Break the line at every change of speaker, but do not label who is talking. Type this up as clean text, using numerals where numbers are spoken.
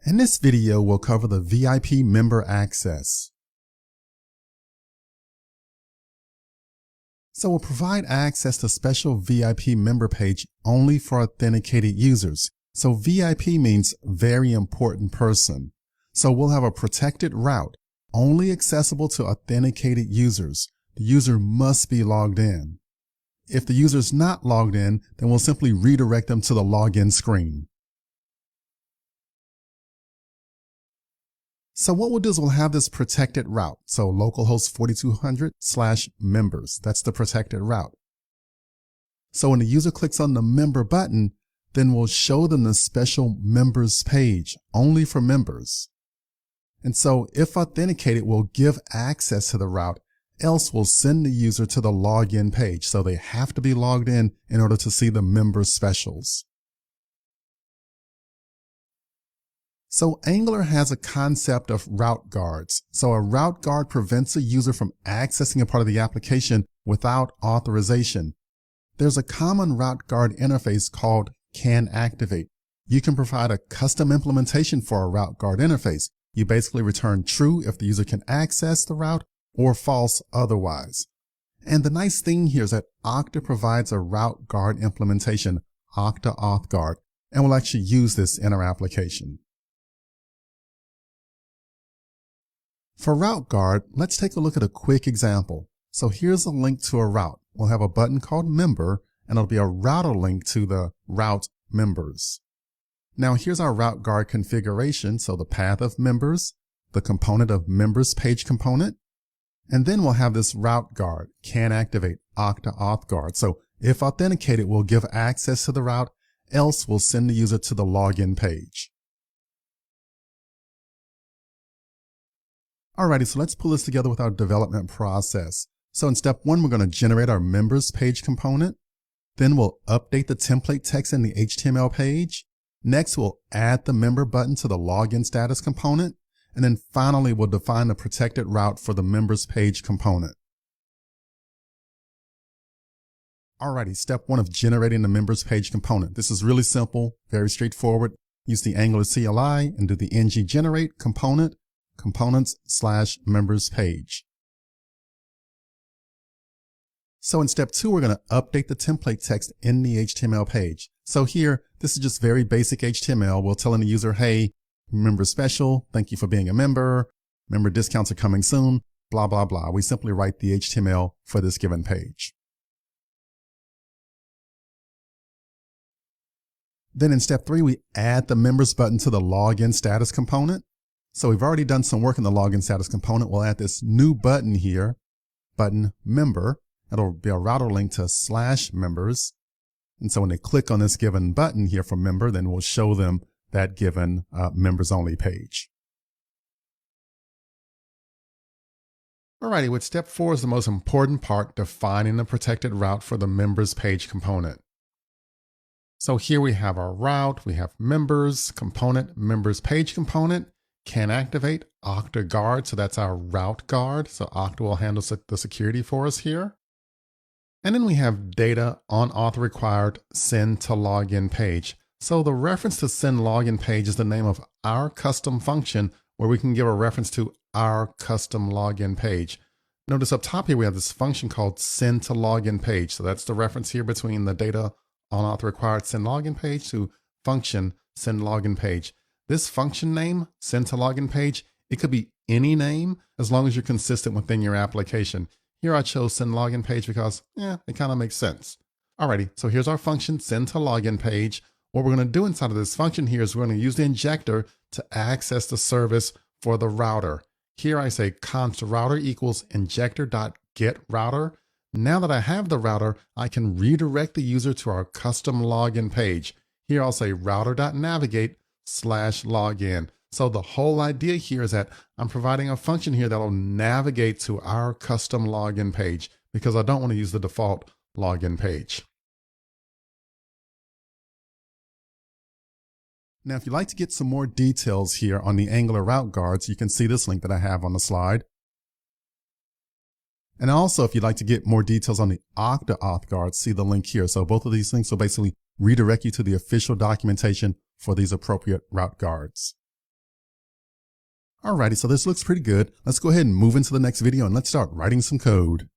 In this video, we'll cover the VIP member access. So we'll provide access to special VIP member page only for authenticated users. So VIP means very important person. So we'll have a protected route only accessible to authenticated users. The user must be logged in. If the user is not logged in, then we'll simply redirect them to the login screen. So what we'll do is we'll have this protected route. So localhost 4200/members, that's the protected route. So when the user clicks on the member button, then we'll show them the special members page only for members. And so if authenticated, we'll give access to the route, else we'll send the user to the login page. So they have to be logged in order to see the member specials. So Angular has a concept of route guards. So a route guard prevents a user from accessing a part of the application without authorization. There's a common route guard interface called CanActivate. You can provide a custom implementation for a route guard interface. You basically return true if the user can access the route or false otherwise. And the nice thing here is that Okta provides a route guard implementation, Okta Auth Guard, and we'll actually use this in our application. For Route Guard, let's take a look at a quick example. So here's a link to a route. We'll have a button called Member, and it'll be a router link to the route members. Now here's our Route Guard configuration. So the path of members, the component of members page component, and then we'll have this Route Guard, CanActivate, Okta Auth Guard. So if authenticated, we'll give access to the route, else we'll send the user to the login page. Alrighty, so let's pull this together with our development process. So in step 1, we're going to generate our members page component. Then we'll update the template text in the HTML page. Next, we'll add the member button to the login status component. And then finally, we'll define the protected route for the members page component. Alrighty, step 1 of generating the members page component. This is really simple, very straightforward. Use the Angular CLI and do the ng generate component components/members page. So in step 2, we're going to update the template text in the HTML page. So here, this is just very basic HTML. We're telling the user, hey, member special, thank you for being a member, member discounts are coming soon, blah, blah, blah. We simply write the HTML for this given page. Then in step 3, we add the members button to the login status component. So we've already done some work in the login status component. We'll add this new button here, button member. It'll be a router link to /members. And so when they click on this given button here for member, then we'll show them that given members only page. Alrighty, with step 4 is the most important part, defining the protected route for the members page component. So here we have our route, we have members component, members page component. CanActivate, Okta Guard, so that's our route guard. So Okta will handle the security for us here. And then we have data on auth required send to login page. So the reference to send login page is the name of our custom function where we can give a reference to our custom login page. Notice up top here we have this function called send to login page. So that's the reference here between the data on auth required send login page to function send login page. This function name, send to login page, it could be any name as long as you're consistent within your application. Here I chose send login page because, it kind of makes sense. Alrighty, so here's our function, send to login page. What we're going to do inside of this function here is we're going to use the injector to access the service for the router. Here I say const router equals injector.getRouter. Now that I have the router, I can redirect the user to our custom login page. Here I'll say router.navigate/login. So the whole idea here is that I'm providing a function here that will navigate to our custom login page because I don't want to use the default login page. Now, if you'd like to get some more details here on the Angular route guards, you can see this link that I have on the slide. And also, if you'd like to get more details on the Okta Auth Guard, see the link here. So both of these links will basically redirect you to the official documentation for these appropriate route guards. Alrighty, so this looks pretty good. Let's go ahead and move into the next video and let's start writing some code.